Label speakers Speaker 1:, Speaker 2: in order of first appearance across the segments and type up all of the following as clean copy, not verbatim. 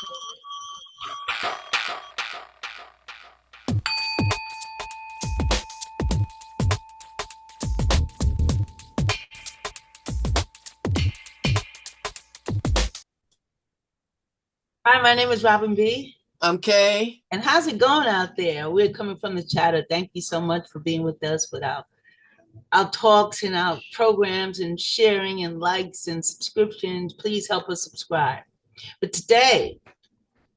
Speaker 1: Hi, my name is Robin B.
Speaker 2: I'm Kay.
Speaker 1: And how's it going out there? We're coming from the chatter. Thank you so much for being with us with our talks and our programs and sharing and likes and subscriptions. Please help us subscribe. But today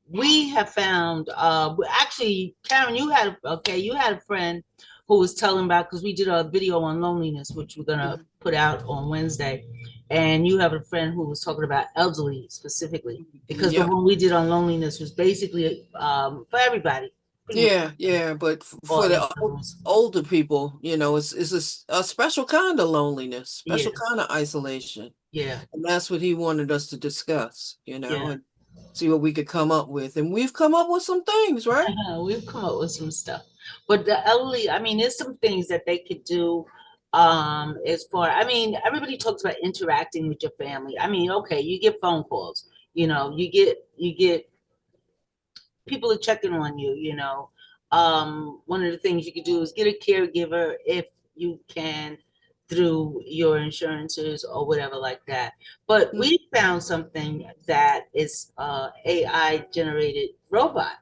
Speaker 1: we have found, actually, Karen, you had a friend who was telling about, because we did a video on loneliness, which we're gonna put out on Wednesday. And you have a friend who was talking about elderly specifically, because the one we did on loneliness was basically for everybody.
Speaker 2: Yeah, but for the older people, it's a special kind of loneliness, special kind of isolation.
Speaker 1: Yeah.
Speaker 2: And that's what he wanted us to discuss, and see what we could come up with. And we've come up with some things, right?
Speaker 1: We've come up with some stuff. But the elderly, I mean, there's some things that they could do as far, I mean, everybody talks about interacting with your family. I mean, okay, you get phone calls, you get people are checking on you, one of the things you could do is get a caregiver if you can, through your insurances or whatever like that. But we found something that is AI generated robot.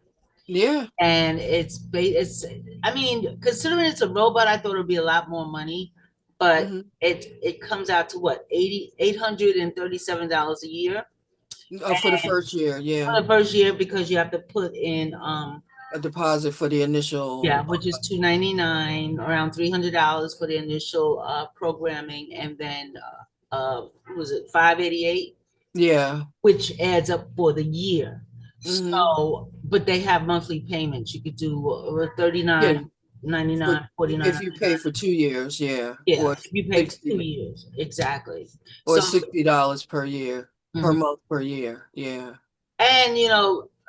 Speaker 2: Yeah.
Speaker 1: And I mean, considering it's a robot, I thought it would be a lot more money, but it comes out to what, $837 a year.
Speaker 2: For the first year, yeah.
Speaker 1: For the first year, because you have to put in
Speaker 2: a deposit for the initial,
Speaker 1: which is $299, around $300 for the initial programming, and then what was it, $588?
Speaker 2: Yeah,
Speaker 1: which adds up for the year. So, but they have monthly payments. You could do $39.99, $49.
Speaker 2: If you pay for 2 years,
Speaker 1: yeah. Or if you pay for 2 years, exactly.
Speaker 2: Or $60 per year, per month per year, yeah.
Speaker 1: And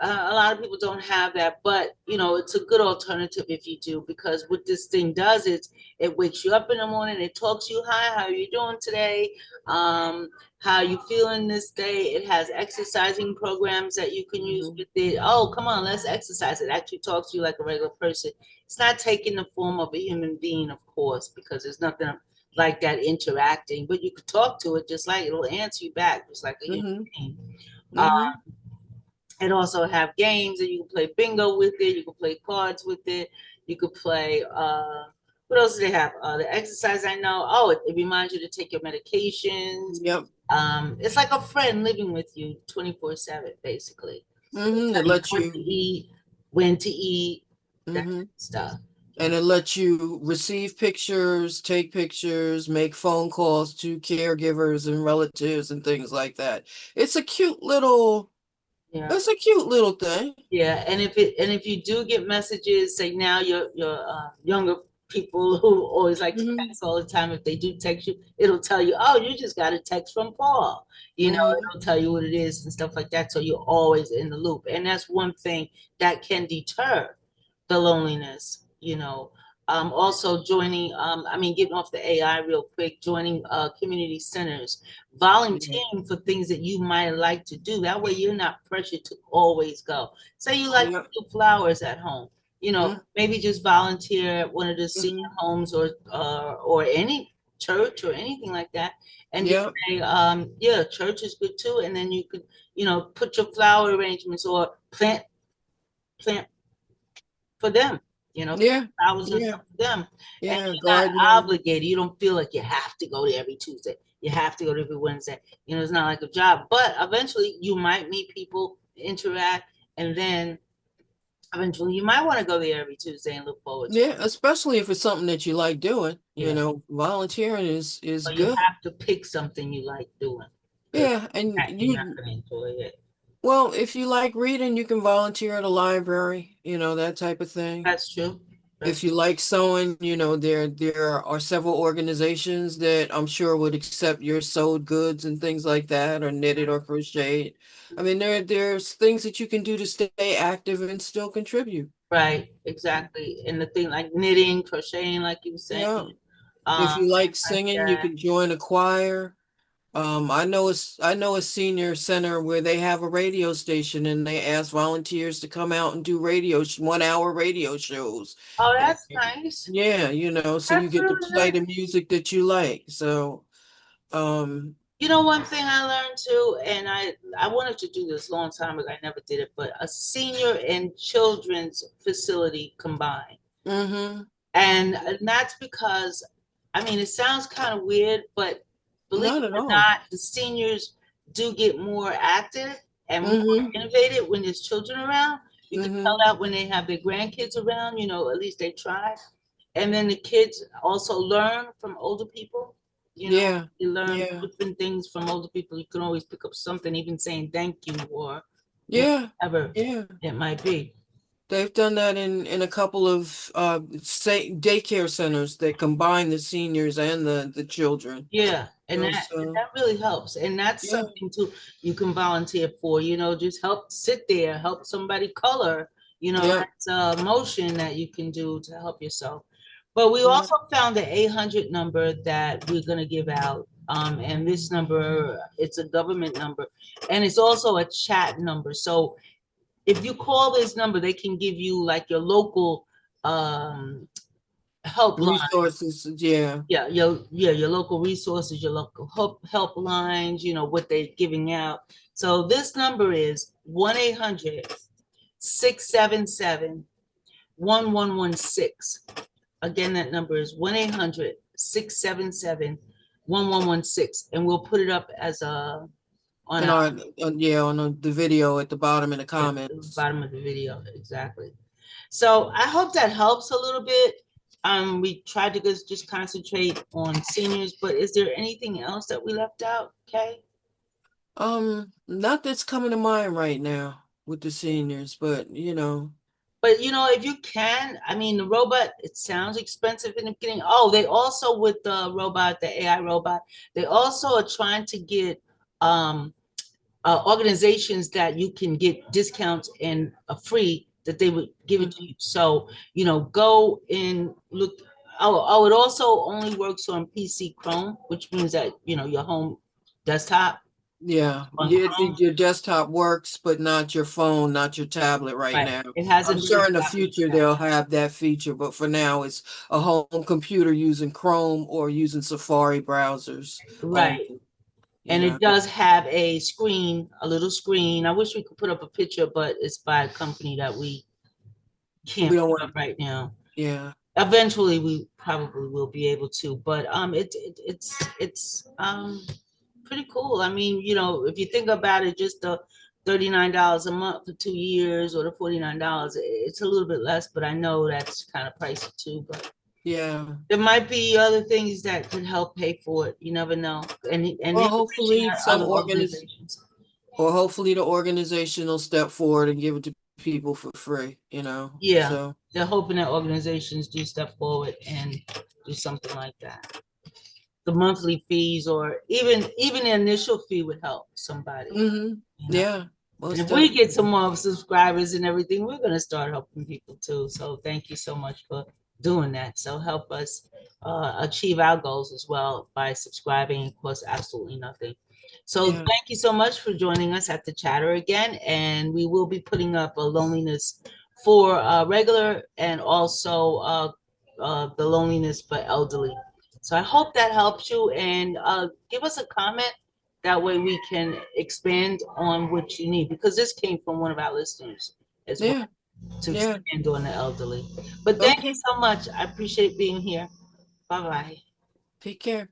Speaker 1: a lot of people don't have that, but it's a good alternative if you do, because what this thing does is it wakes you up in the morning, it talks to you, hi, how are you doing today? How you feeling this day? It has exercising programs that you can use with it. Oh, come on, let's exercise. It actually talks to you like a regular person. It's not taking the form of a human being, of course, because there's nothing like that interacting, but you could talk to it just like it'll answer you back, just like a human being. It also have games, and you can play bingo with it. You can play cards with it. You could play, what else do they have? The exercise, I know. Oh, it reminds you to take your medications.
Speaker 2: Yep.
Speaker 1: It's like a friend living with you 24/7, basically.
Speaker 2: It lets you
Speaker 1: to eat, when to eat, that kind of stuff.
Speaker 2: And it lets you receive pictures, take pictures, make phone calls to caregivers and relatives and things like that. It's a cute little That's a cute little thing.
Speaker 1: Yeah, and if you do get messages, say now your younger people who always like to text all the time, if they do text you, it'll tell you, oh, you just got a text from Paul. It'll tell you what it is and stuff like that. So you're always in the loop. And that's one thing that can deter the loneliness, also joining, getting off the AI real quick, joining community centers, volunteering for things that you might like to do. That way you're not pressured to always go. Say you like to do flowers at home, maybe just volunteer at one of the senior homes or any church or anything like that. And you say, church is good too. And then you could, put your flower arrangements or plant for them. Flowers and stuff for them. And you're not obligated. You don't feel like you have to go there every Tuesday. You have to go there every Wednesday. It's not like a job. But eventually you might meet people, interact, and then eventually you might want to go there every Tuesday and look forward to
Speaker 2: it. Yeah, especially if it's something that you like doing. Volunteering is good.
Speaker 1: You have to pick something you like doing.
Speaker 2: Yeah, and you're not going to enjoy it. Well, if you like reading, you can volunteer at a library, that type of thing.
Speaker 1: That's true.
Speaker 2: If you like sewing, there are several organizations that I'm sure would accept your sewed goods and things like that, or knitted or crocheted. I mean, there's things that you can do to stay active and still contribute.
Speaker 1: Right, exactly. And the thing like knitting, crocheting, like you were saying.
Speaker 2: Yeah. If you like singing, you can join a choir. I know a senior center where they have a radio station and they ask volunteers to come out and do 1 hour radio shows.
Speaker 1: Oh,
Speaker 2: And,
Speaker 1: that's nice.
Speaker 2: yeah, so you
Speaker 1: That's
Speaker 2: get to
Speaker 1: really
Speaker 2: play
Speaker 1: nice.
Speaker 2: the music that you like. So,
Speaker 1: You know, one thing I learned too, and I wanted to do this a long time ago, I never did it, but a senior and children's facility combined.
Speaker 2: mm-hmm,
Speaker 1: And that's because, I mean, it sounds kind of weird, but believe
Speaker 2: not
Speaker 1: it
Speaker 2: at
Speaker 1: or
Speaker 2: all.
Speaker 1: not, the seniors do get more active and more
Speaker 2: Mm-hmm,
Speaker 1: innovative when there's children around. You can tell
Speaker 2: mm-hmm,
Speaker 1: that when they have their grandkids around, you know, at least they try. And then the kids also learn from older people. You know,
Speaker 2: yeah,
Speaker 1: you learn
Speaker 2: yeah,
Speaker 1: different things from older people. You can always pick up something, even saying thank you or
Speaker 2: yeah,
Speaker 1: whatever
Speaker 2: yeah.
Speaker 1: it might be.
Speaker 2: They've done that in a couple of say daycare centers that combine the seniors and the children.
Speaker 1: Yeah, and
Speaker 2: So
Speaker 1: that really helps. And that's
Speaker 2: yeah,
Speaker 1: something too you can volunteer for, you know, just help sit there, help somebody color, you know,
Speaker 2: yeah,
Speaker 1: that's a motion that you can do to help yourself. But we
Speaker 2: yeah.
Speaker 1: also found the 800 number that we're gonna give out. And this number, it's a government number, and it's also a chat number. So if you call this number, they can give you like your local helpline.
Speaker 2: Resources, yeah.
Speaker 1: Yeah, your local resources, your local helplines, you know, what they're giving out. So this number is 1-800-677-1116. Again, that number is 1-800-677-1116. And we'll put it up as a on
Speaker 2: And
Speaker 1: our
Speaker 2: on the video at the bottom in the
Speaker 1: yeah, the
Speaker 2: comments.
Speaker 1: bottom of the video. Exactly. So I hope that helps a little bit. We tried to just concentrate on seniors, but is there anything else that we left out? Okay.
Speaker 2: Not that's coming to mind right now with the seniors, but
Speaker 1: But you know, if you can, I mean, the robot, it sounds expensive in the beginning. Oh, they also with the robot, the AI robot, they also are trying to get organizations that you can get discounts and free that they would give it to you. So, you know, go and look. Oh, it also only works on PC Chrome, which means that, you know, your home desktop
Speaker 2: yeah,
Speaker 1: on Chrome.
Speaker 2: your desktop works, but not your phone, not your tablet right
Speaker 1: Right.
Speaker 2: now.
Speaker 1: It
Speaker 2: I'm
Speaker 1: hasn't been
Speaker 2: sure in the
Speaker 1: established
Speaker 2: future
Speaker 1: yet.
Speaker 2: they'll have that feature, but for now it's a home computer using Chrome or using Safari browsers
Speaker 1: Right.
Speaker 2: only, you
Speaker 1: And
Speaker 2: know.
Speaker 1: it does have a screen, a little screen. I wish we could put up a picture, but it's by a company that we
Speaker 2: We
Speaker 1: can't
Speaker 2: don't
Speaker 1: put
Speaker 2: want
Speaker 1: up right now.
Speaker 2: yeah.
Speaker 1: Eventually, we probably will be able to, but it's pretty cool. I mean, you know, if you think about it, just the $39 a month for 2 years or the $49, it's a little bit less, but I know that's kind of pricey too. But
Speaker 2: Yeah.
Speaker 1: there might be other things that could help pay for it. You never know. And
Speaker 2: Or
Speaker 1: they're reaching
Speaker 2: hopefully
Speaker 1: out
Speaker 2: some
Speaker 1: other
Speaker 2: organiz
Speaker 1: organizations.
Speaker 2: or hopefully the organization will step forward and give it to people for free,
Speaker 1: Yeah,
Speaker 2: So
Speaker 1: they're hoping that organizations do step forward and do something like that. The monthly fees or even the initial fee would help somebody,
Speaker 2: hmm
Speaker 1: you know.
Speaker 2: yeah,
Speaker 1: And
Speaker 2: most
Speaker 1: if we get
Speaker 2: definitely.
Speaker 1: some more subscribers and everything, we're gonna start helping people too. So thank you so much for doing that. So help us achieve our goals as well by subscribing. It costs absolutely nothing. So
Speaker 2: Yeah.
Speaker 1: thank you so much for joining us at the chatter again. And we will be putting up a loneliness for regular and also the loneliness for elderly. So I hope that helps you and give us a comment. That way we can expand on what you need because this came from one of our listeners as well
Speaker 2: Yeah.
Speaker 1: to
Speaker 2: Yeah.
Speaker 1: expand on the elderly. But thank you
Speaker 2: Okay.
Speaker 1: so much. I appreciate being here. Bye bye.
Speaker 2: Take care.